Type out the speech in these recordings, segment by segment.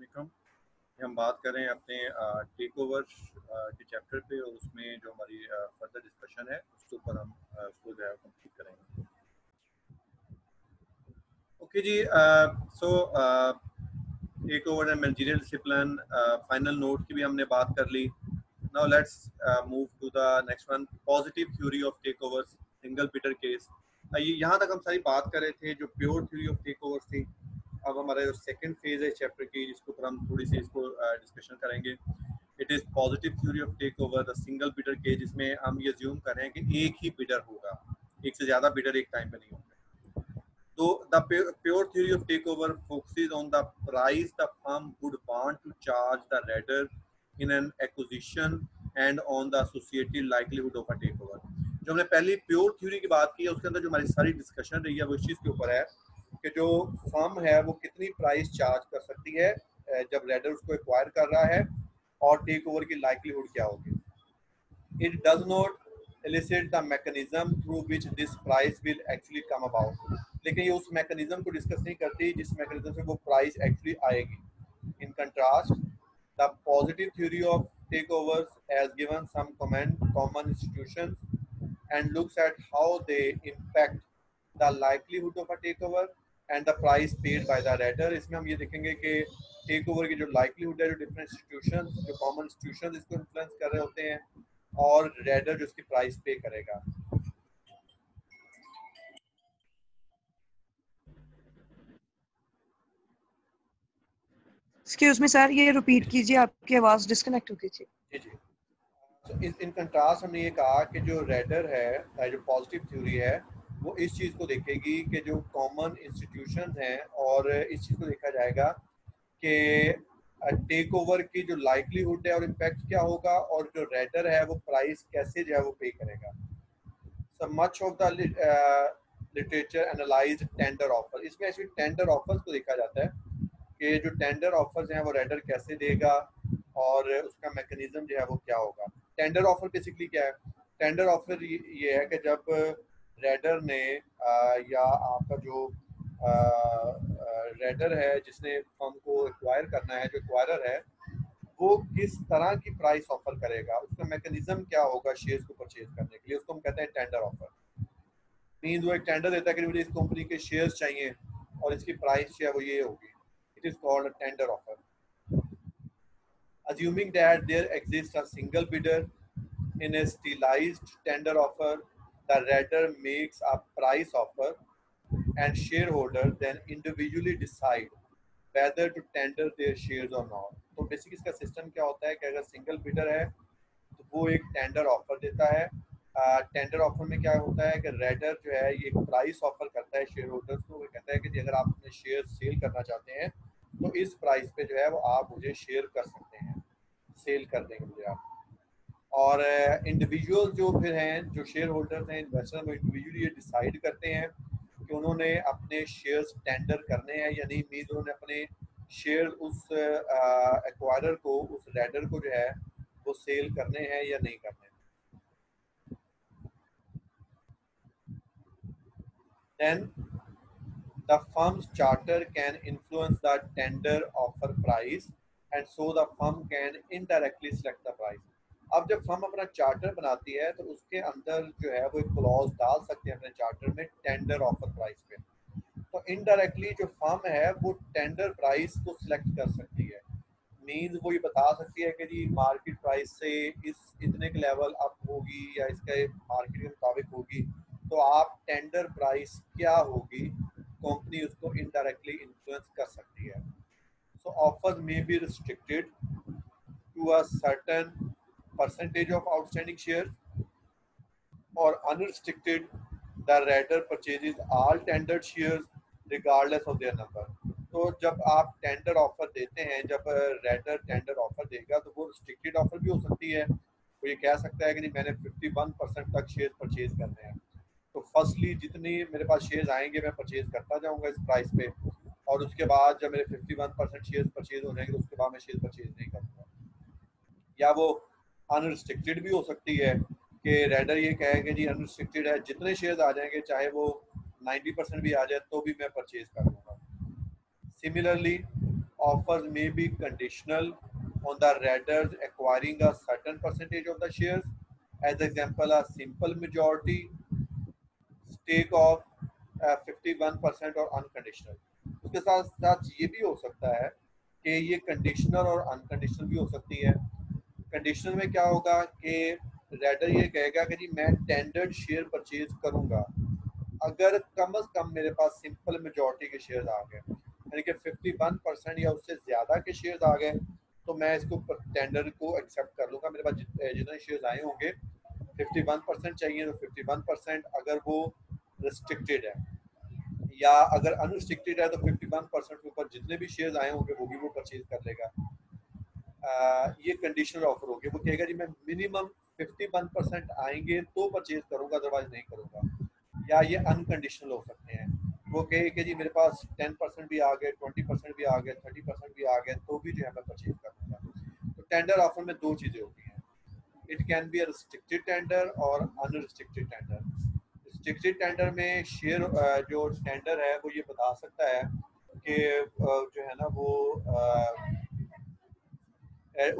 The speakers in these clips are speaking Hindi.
अस्सलाम। हम बात करें अपने टेक ओवर के चैप्टर पे और उसमें जो हमारी फर्दर डिस्कशन है उसके ऊपर हम उसको जो है कंप्लीट करेंगे। Okay ji, so takeover and managerial discipline final note की भी हमने बात कर ली। Now let's move to the next one, positive theory of takeovers, single bidder case. यहाँ तक हम सारी बात कर रहे थे जो pure theory of takeovers थी। अब हमारा जो सेकंड फेज है चैप्टर की जिसके ऊपर हम थोड़ी सी इसको डिस्कशन करेंगे, it is positive theory of take over the single bidder case, जिसमें हम ये अज्यूम कर रहे हैं कि एक ही बिडर होगा, एक से ज़्यादा बिडर एक टाइम पे नहीं होंगे। तो the pure theory of takeover focuses on the price the firm would want to charge the raider in an acquisition and on the associated likelihood of a takeover। जो हमने पहली प्योर थ्योरी की बात की है उसके अंदर जो हमारी सारी डिस्कशन रही है वो इस चीज़ के ऊपर है कि जो फर्म है वो कितनी प्राइस चार्ज कर सकती है जब रेडर उसको एक्वायर कर रहा है और टेक ओवर की लाइक्लीहुड क्या होगी। It does not elicit the mechanism through which this price will actually come about। लेकिन ये उस मैकेनिज्म को डिस्कस नहीं करती जिस मैकेनिज्म से वो प्राइस एक्चुअली आएगी। In contrast, the positive theory of takeovers has given some common institutions and looks at how they impact the likelihood of a takeover and the price paid by the raider। इसमें हम ये देखेंगे कि टेक ओवर की जो लाइक्लीहुड है, जो डिफरेंट इंस्टीट्यूशंस, जो कॉमन इंस्टीट्यूशंस इसको इन्फ्लुएंस कर रहे होते हैं और रेडर जो उसकी प्राइस पे करेगा। एक्सक्यूज मी सर, ये रिपीट कीजिए, आपकी आवाज डिस्कनेक्ट हो गई थी। जी जी। तो इन कंट्रास्ट हमने ये कहा कि जो रेडर है, जो पॉजिटिव थ्योरी है, वो इस चीज़ को देखेगी कि जो कॉमन इंस्टीट्यूशंस हैं और इस चीज़ को देखा जाएगा कि टेक ओवर की जो लाइक्लीहुड है और इम्पैक्ट क्या होगा और जो रेडर है वो प्राइस कैसे जो है वो पे करेगा। So much of the literature analyzed tender offer. इसमें एक्चुअली टेंडर ऑफर्स को देखा जाता है कि जो टेंडर ऑफर्स हैं वो रेडर कैसे देगा और उसका मैकेनिज्म जो है वो क्या होगा। टेंडर ऑफर बेसिकली क्या है? टेंडर ऑफर ये है कि जब रेडर ने या आपका जो रेडर है जिसने फर्म को एक्वायर करना है, जो एक्वायरर है, वो किस तरह की प्राइस ऑफर करेगा, उसका मैकेनिज्म क्या होगा शेयर्स को परचेज करने के लिए, उसको हम कहते हैं टेंडर ऑफर। मीन्स वो एक टेंडर देता है कि मुझे इस कंपनी के शेयर्स चाहिए और इसकी प्राइस जो है वो ये होगी। It is called a tender offer. Assuming that there exists a single bidder in a stylized tender offer, the raider makes a price offer and shareholders then individually decide whether to tender their shares or not। तो बेसिक इसका सिस्टम क्या होता है कि अगर सिंगल बिडर है तो वो एक टेंडर ऑफर देता है। टेंडर ऑफर में क्या होता है कि रेडर जो है ये एक प्राइस ऑफर करता है शेयर होल्डर्स को। वो कहता है कि अगर आप अपने शेयर सेल करना चाहते हैं तो इस प्राइस पे जो है वो आप मुझे शेयर कर सकते हैं, सेल कर देंगे मुझे आप। और इंडिविजुअल जो फिर हैं, जो शेयर होल्डर्स हैं, इन्वेस्टर, वो इंडिविजुअली ये डिसाइड करते हैं कि उन्होंने अपने शेयर्स टेंडर करने हैं या नहीं। मीन उन्होंने अपने शेयर उस एक्वायरर को, उस रेडर को जो है वो सेल करने हैं या नहीं करने। Then the firm's charter can influence the tender offer price and so the firm can indirectly select the price। अब जब फर्म अपना चार्टर बनाती है तो उसके अंदर जो है वो एक क्लॉज डाल सकते हैं अपने चार्टर में टेंडर ऑफर प्राइस पे। तो इनडायरेक्टली जो फर्म है वो टेंडर प्राइस को सिलेक्ट कर सकती है। मीन्स वो ये बता सकती है कि जी मार्केट प्राइस से इस इतने के लेवल अप होगी या इसके मार्केट के मुताबिक होगी, तो आप टेंडर प्राइस क्या होगी कंपनी उसको इनडायरेक्टली इन्फ्लुएंस कर सकती है। So offer may be restricted to a certain percentage of outstanding share और unrestricted the raider purchases all tendered shares regardless of their number. तो जब आप टेंडर ऑफर देते हैं, जब रेडर टेंडर ऑफर देगा तो वो रिस्ट्रिक्टेड ऑफर भी हो सकती है। वो ये कह सकता है कि नहीं मैंने 51% तक शेयर परचेज करने हैं, तो फर्स्टली जितनी मेरे पास शेयर्स आएंगे मैं परचेज करता जाऊंगा इस प्राइस पे, और उसके बाद जब मेरे 51% शेयर्स परचेज हो जाएंगे तो उसके बाद मैं शेयर परचेज नहीं करूँगा। या वो अनरिस्ट्रिक्टेड भी हो सकती है कि रेडर ये कहे कि जी अनरिस्ट्रिक्टेड है, जितने शेयर्स आ जाएंगे चाहे वो 90% भी आ जाए तो भी मैं परचेज कर लूँगा। Similarly Offers may be conditional on the raiders acquiring a certain percentage of the shares. As example, a simple majority stake of 51% और अनकंडीशनल. उसके साथ साथ ये भी हो सकता है कि ये कंडीशनल और अनकंडीशनल भी हो सकती है. कंडीशनल में क्या होगा कि रेडर ये कहेगा कि जी मैं टेंडर्ड शेयर परचेज करूंगा अगर कम से कम मेरे पास सिंपल मेजॉरिटी के शेयर्स आ गए, यानी कि 51% या उससे ज़्यादा के शेयर्स आ गए, तो मैं इसको टेंडर को एक्सेप्ट कर लूँगा. मेरे पास जितने शेयर्स आए होंगे 51% चाहिए तो 51%, अगर वो रिस्ट्रिक्टेड है या अगर अनरिस्ट्रिक्टेड है तो 51% के ऊपर जितने भी शेयर्स आए होंगे वो भी वो परचेज कर लेगा. ये कंडीशनल ऑफर होगी. वो कहेगा जी मैं मिनिमम 51% आएंगे तो परचेज करूंगा, अदरवाइज नहीं करूंगा. या ये अनकंडीशनल हो सकते हैं. वो कहे कि जी मेरे पास 10% भी आ गए, 20% भी आ गए, 30% भी आ गए, तो भी जो है मैं परचेज करूंगा. तो टेंडर ऑफर में दो चीज़ें होती हैं. It can be a restricted tender और अनरिस्ट्रिक्टेड टेंडर. रिस्ट्रिक्टेड टेंडर में शेयर जो टेंडर है वो ये बता सकता है कि जो है ना वो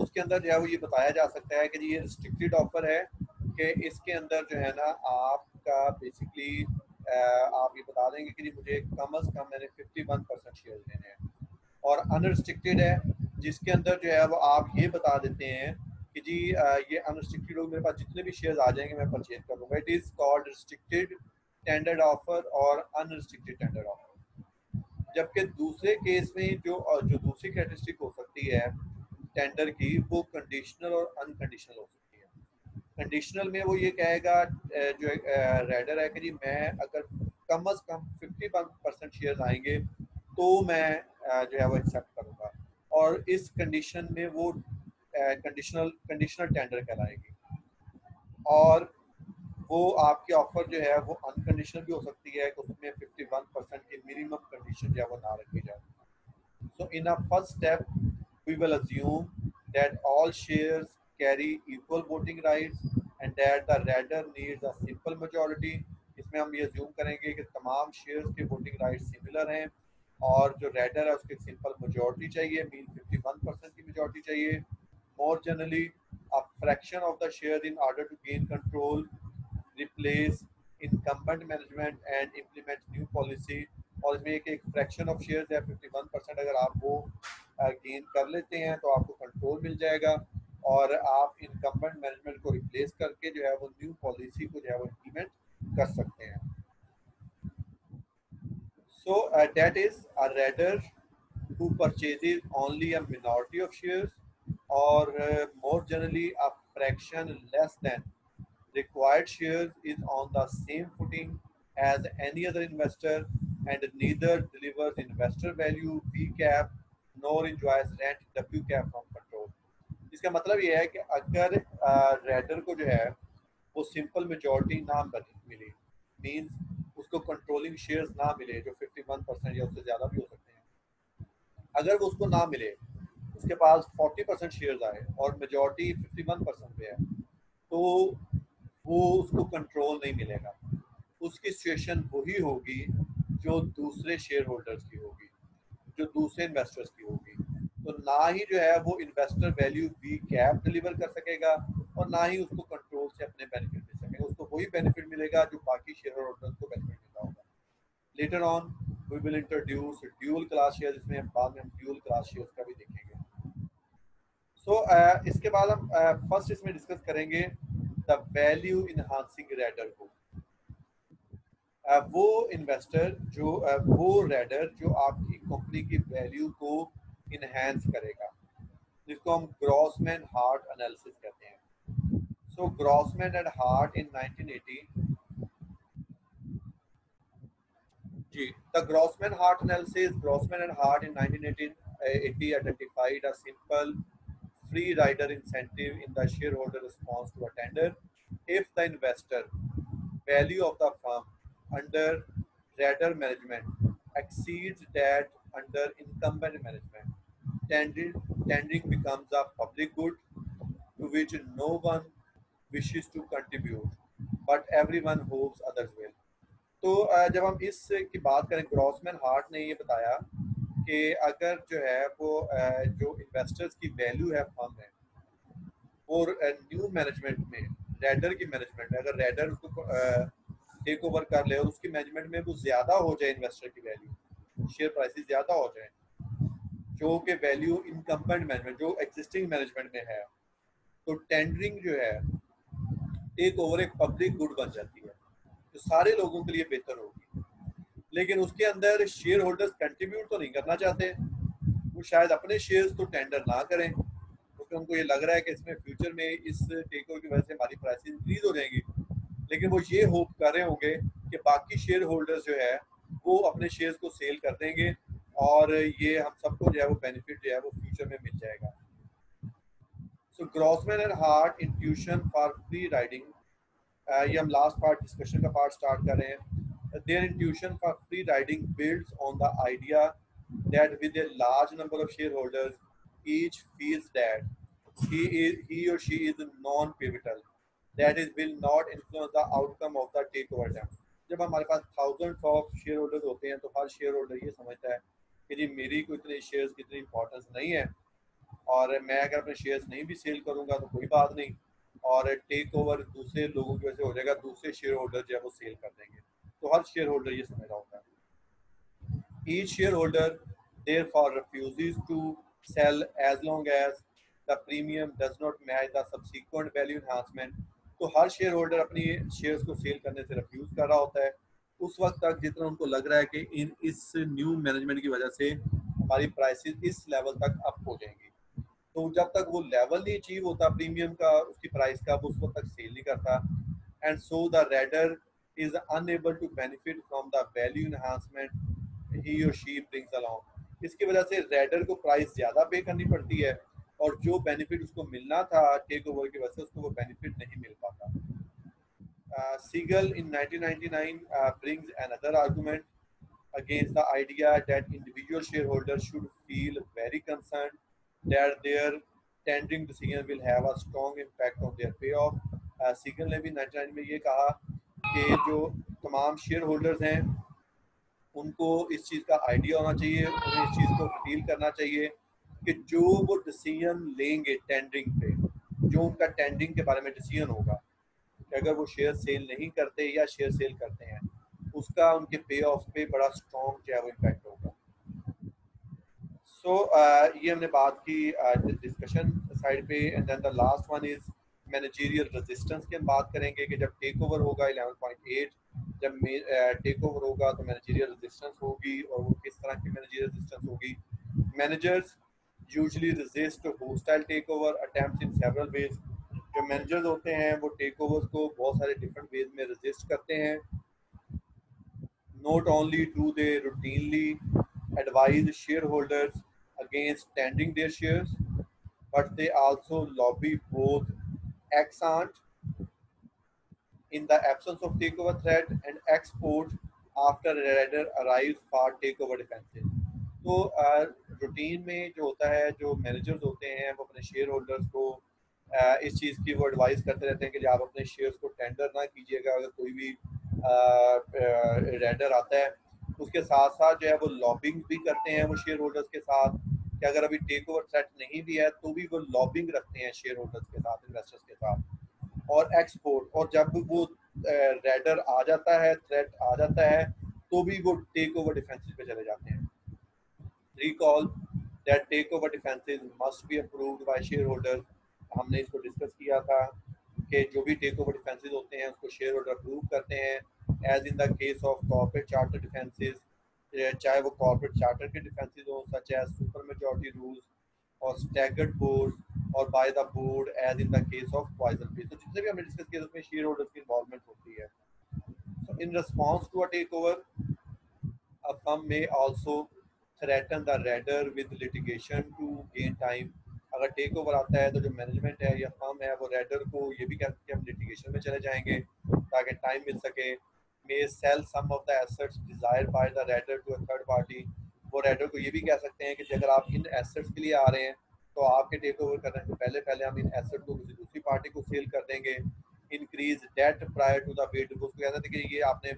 उसके अंदर जो है वो ये बताया जा सकता है कि जी ये रिस्ट्रिक्टेड ऑफर है कि इसके अंदर जो है ना आपका बेसिकली आप ये बता देंगे कि जी मुझे कम से कम मैंने 51% शेयर लेने हैं. और अनरिस्ट्रिक्टेड है जिसके अंदर जो है वो आप ये बता देते हैं कि जी ये अनरिस्ट्रिक्टेड होगी, मेरे पास जितने भी शेयर्स आ जाएंगे मैं परचेज कर लूँगा. It is called restricted tendered offer और अनरिस्ट्रिक्टेड टेंडर ऑफर. जबकि दूसरे केस में जो दूसरी कैरेक्टरिस्टिक हो सकती है टेंडर की वो कंडीशनल और अनकंडीशनल हो सकती है. कंडीशनल में वो ये कहेगा जो रेडर है कि जी मैं अगर कम से कम 51% शेयर्स आएंगे तो मैं जो है वो एक्सेप्ट करूँगा. और इस कंडीशन में वो कंडीशनल टेंडर कहलाएगी. और वो आपकी ऑफर जो है वो अनकंडीशनल भी हो सकती है कि उसमें 51% की मिनिमम कंडीशन जो है वो ना रखी जाए. So in a first step, we will assume that all shares carry equal voting rights and that the raider needs a simple majority. इसमें हम ये assume करेंगे कि तमाम shares के voting rights similar हैं और जो raider है उसकी simple majority चाहिए, mean 51% की majority चाहिए. More generally, a fraction of the shares in order to gain control, replace incumbent management and implement new policy. और इसमें एक फ्रैक्शन ऑफ शेयर्स है 51%, अगर आप वो गेन कर लेते हैं तो आपको कंट्रोल मिल जाएगा और आप इनकम्बेंट मैनेजमेंट को रिप्लेस करके जो है वो न्यू पॉलिसी को जो है वो इम्प्लीमेंट कर सकते हैं. So that is a raider who purchases only a minority of shares or more generally a fraction less than required shares is on the same footing as any other investor and neither delivers investor value V cap nor enjoys rent W cap from control. इसका मतलब ये है कि अगर रेडर को जो है वो सिंपल मेजॉरिटी ना मिली, मींस उसको कंट्रोलिंग शेयर्स ना मिले जो 51% या उससे ज़्यादा भी हो सकते हैं. अगर वो उसको ना मिले, उसके पास 40% शेयर्स आए और मेजॉरिटी 51% पे है, तो वो उसको कंट्रोल नहीं मिलेगा. उसकी सिचुएशन वही होगी जो दूसरे शेयर होल्डर्स की होगी, जो दूसरे इन्वेस्टर्स की होगी. तो ना ही जो है वो investor value we can deliver कर सकेगा और ना ही उसको कंट्रोल से अपने बेनिफिट मिल सकेगा. उसको वही बेनिफिट मिलेगा जो बाकी शेयर होल्डर्स को बेनिफिट मिलता होगा. Later on we will introduce dual class share, इसमें बाद में हम ड्यूल क्लास शेयर का भी देखेंगे. सो इसके बाद हम फर्स्ट इसमें डिस्कस करेंगे द वैल्यू इनहांसिंग रेडर को. वो इन्वेस्टर जो वो रेडर जो आपकी कंपनी की वैल्यू को इनहेंस करेगा, जिसको हम ग्रॉसमैन हार्ट एनालिसिस कहते हैं. So Grossman and Hart in 1980 जी the Grossman and Hart in 1980 identified a simple free rider incentive in the shareholder response to a tender. If the investor value of the firm under rider management exceeds that under incumbent management, tendering becomes a public good to which no one wishes to contribute, but everyone hopes others will. तो जब हम इस की बात करें, ग्रॉसमैन हार्ट ने ये बताया कि अगर जो है वो जो इन्वेस्टर्स की वैल्यू है फर्म में, और न्यू मैनेजमेंट में, रेडर की मैनेजमेंट में, अगर रेडर उसको टेक ओवर कर ले और उसकी मैनेजमेंट में वो ज़्यादा हो जाए, इन्वेस्टर की वैल्यू, शेयर प्राइसेस ज़्यादा हो जाए जो कि वैल्यू इनकम्बेंट मैनेजमेंट, जो एग्जिस्टिंग मैनेजमेंट में है, तो टेंडरिंग जो है टेक ओवर एक पब्लिक गुड बन जाती है, जो सारे लोगों के लिए बेहतर होगी। लेकिन उसके अंदर शेयर होल्डर्स कंट्रीब्यूट तो नहीं करना चाहते, वो शायद अपने शेयर्स तो टेंडर ना करें क्योंकि उनको ये लग रहा है कि इसमें फ्यूचर में इस टेक ओवर की वजह से हमारी प्राइस इंक्रीज हो जाएंगी, लेकिन वो ये होप कर रहे होंगे कि बाकी शेयर होल्डर्स जो है वो अपने शेयर्स को सेल कर देंगे और ये हम सबको जो है वो बेनिफिट जो है वो फ्यूचर में मिल जाएगा। So Grossman and Hart intuition for free riding, ये हम लास्ट पार्ट डिस्कशन का पार्ट स्टार्ट कर रहे हैं। Their intuition for free riding builds on the idea that with a large number of shareholders, each feels that he or she is non-pivotal, that is will not influence the outcome of the takeover attempt. जब हमारे पास thousands of shareholders होते हैं तो हर shareholder ये समझता है कि जी मेरी कोई इतने shares की इतनी importance नहीं है और मैं अगर अपने shares नहीं भी सेल करूंगा तो कोई बात नहीं, और टेक ओवर दूसरे लोगों की वजह से हो जाएगा, दूसरे shareholder जो है वो सेल कर देंगे, तो हर shareholder ये समझ रहा होता है। Each shareholder therefore refuses to sell as long as the premium does not match the subsequent value enhancement. तो हर शेयर होल्डर अपनी शेयर्स को सेल करने से रिफ्यूज कर रहा होता है उस वक्त तक जितना उनको लग रहा है कि इस न्यू मैनेजमेंट की वजह से हमारी प्राइसेस इस लेवल तक अप हो जाएंगी। तो जब तक वो लेवल नहीं अचीव होता प्रीमियम का, उसकी प्राइस का, वो उस वक्त तक सेल नहीं करता। And so the raider is unable to benefit from the value enhancement he और शी ब्रिंग्स अलोंग। इसकी वजह से रेडर को प्राइस ज़्यादा पे करनी पड़ती है और जो बेनिफिट उसको मिलना था टेक ओवर की वजह से उसको वो बेनिफिट नहीं मिल पाता। Siegel in 1999 brings another argument against the idea that individual shareholders should feel very concerned that their tendering decision will have a strong impact on their payoff. Siegel ने भी 1999 में ये कहा कि जो तमाम शेयर होल्डर्स हैं उनको इस चीज़ का आइडिया होना चाहिए, उन्हें इस चीज़ को फील करना चाहिए कि जो वो डिसीजन लेंगे टेंडरिंग पे, जो उनका टेंडरिंग के बारे में डिसीजन होगा कि अगर वो शेयर सेल नहीं करते या शेयर सेल करते हैं, उसका उनके पे ऑफ पे बड़ा स्ट्रॉन्ग जो है वो इम्पैक्ट होगा। सो ये हमने बात की डिस्कशन साइड पे। And then the last one is managerial resistance की हम बात करेंगे कि जब टेक ओवर होगा 11.8, जब टेक ओवर होगा तो मैनेजरियल रेजिस्टेंस होगी और वो किस तरह की मैनेजरियल रेजिस्टेंस होगी। Managers usually resist hostile take over attempts in several ways. जो मैनेजर्स होते हैं वो टेक ओवर्स को बहुत सारे डिफरेंट वेज में रेजिस्ट करते हैं। Not only do they routinely advise shareholders against tendering their shares, but they also lobby both ex ante in the absence of takeover threat and ex post after a raider arrives for takeover defenses. तो रूटीन में जो होता है, जो मैनेजर्स होते हैं वो अपने शेयर होल्डर्स को इस चीज़ की वो एडवाइस करते रहते हैं कि आप अपने शेयर्स को टेंडर ना कीजिएगा अगर कोई भी रेडर आता है। उसके साथ साथ जो है वो लॉबिंग भी करते हैं वो शेयर होल्डर्स के साथ कि अगर अभी टेक ओवर थ्रेट नहीं भी है तो भी वो लॉबिंग रखते हैं शेयर होल्डर्स के साथ, इन्वेस्टर्स के साथ। और एक्सपोर्ट, और जब वो रेडर आ जाता है, थ्रेट आ जाता है, तो भी वो टेक ओवर डिफेंसेस पे चले जाते हैं। Recall that takeover defenses must be approved by shareholders. हमने इसको डिस्कस किया था कि जो भी टेक ओवर डिफेंसेस होते हैं उसको शेयर होल्डर अप्रूव करते हैं। As in the case of corporate charter defences, चाहे वो कॉर्पोरेट चार्टर के डिफेंसेस हो such as super majority rules और स्टैगर्ड बोर्ड और by the board as in the case of poison pill. तो जितने भी हमने डिस्कस किया उसमें शेयर होल्डर्स की इन्वॉल्वमेंट होती है। So in response to a takeover, a firm may also threaten the raider with litigation to gain time. अगर टेक ओवर आता है तो जो मैनेजमेंट है या फर्म है वो रेडर को ये भी कहते हैं कि हम लिटिगेशन में चले जाएंगे ताकि टाइम मिल सके। May sell some of the assets desired by the raider to a third party. वो रेडर को ये भी कह सकते हैं कि अगर आप इन एसेट्स के लिए आ रहे हैं तो आपके टेक ओवर करने से पहले पहले हम इन एसेट को किसी दूसरी पार्टी को सेल कर देंगे। Increase debt prior to the bid, उसको कहते थे कि ये आपने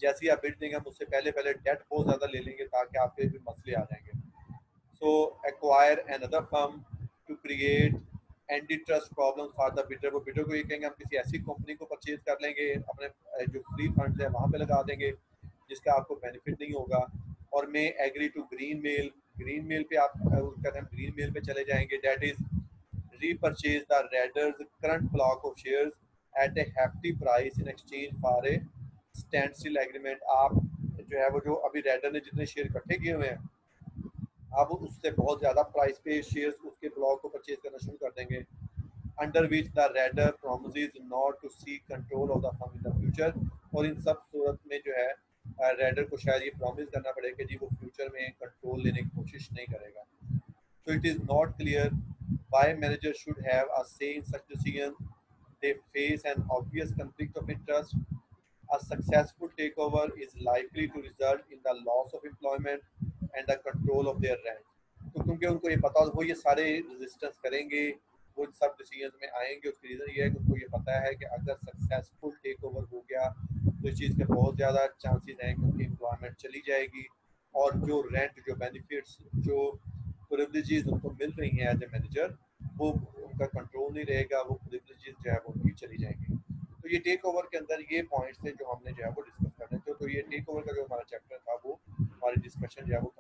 जैसे ही आप बिड देंगे हम उससे पहले पहले डेट बहुत ज़्यादा ले लेंगे ताकि आपके भी मसले आ जाएंगे। so acquire another firm to create anti trust problem for the bidder. वो बिडर को ये कहेंगे हम किसी ऐसी कंपनी को परचेज कर लेंगे, अपने जो फ्री फंड है वहाँ पे लगा देंगे जिसका आपको बेनिफिट नहीं होगा। और मैं agree to green mail, green mail पे आप कहते हैं ग्रीन मेल पे चले जाएंगे, that is repurchase the raiders current block of shares at a hefty price in exchange for a stand still agreement. आप जो है वो जो अभी रेडर ने जितने शेयर इकट्ठे किए हुए हैं आप उससे बहुत ज़्यादा प्राइस पे शेयर्स उसके ब्लॉक को परचेज करना शुरू कर देंगे। Under which the raider promises not to seek control of the firm in the future. और इन सब सूरत में जो है रेडर को शायद ये प्रॉमिस करना पड़ेगा कि जी वो फ्यूचर में कंट्रोल लेने की कोशिश नहीं करेगा। So it is not clear why managers should have a say in such decisions. They face an obvious conflict of interest. A successful takeover is likely to result in the loss of employment and the control of their rent. तो क्योंकि उनको ये पता वो ये सारे रेजिस्टेंस करेंगे, वो सब डिसीजन में आएंगे, उसकी रीज़न ये है कि उनको ये पता है कि अगर सक्सेसफुल टेक ओवर हो गया तो इस चीज़ के बहुत ज़्यादा चांसेस हैं कि उनकी एम्प्लॉयमेंट चली जाएगी और जो रेंट, जो बेनिफिट्स, जो प्रिविलेजेस उनको मिल रही हैं एज ए मैनेजर, वो उनका कंट्रोल नहीं रहेगा, वो प्रिविलेजेस जो है वो भी चली जाएंगी। तो ये टेक ओवर के अंदर ये पॉइंट्स थे जो हमने जो है वो डिस्कस करने थे। तो ये टेक ओवर का जो हमारा चैप्टर था वो हमारी डिस्कशन जो है वो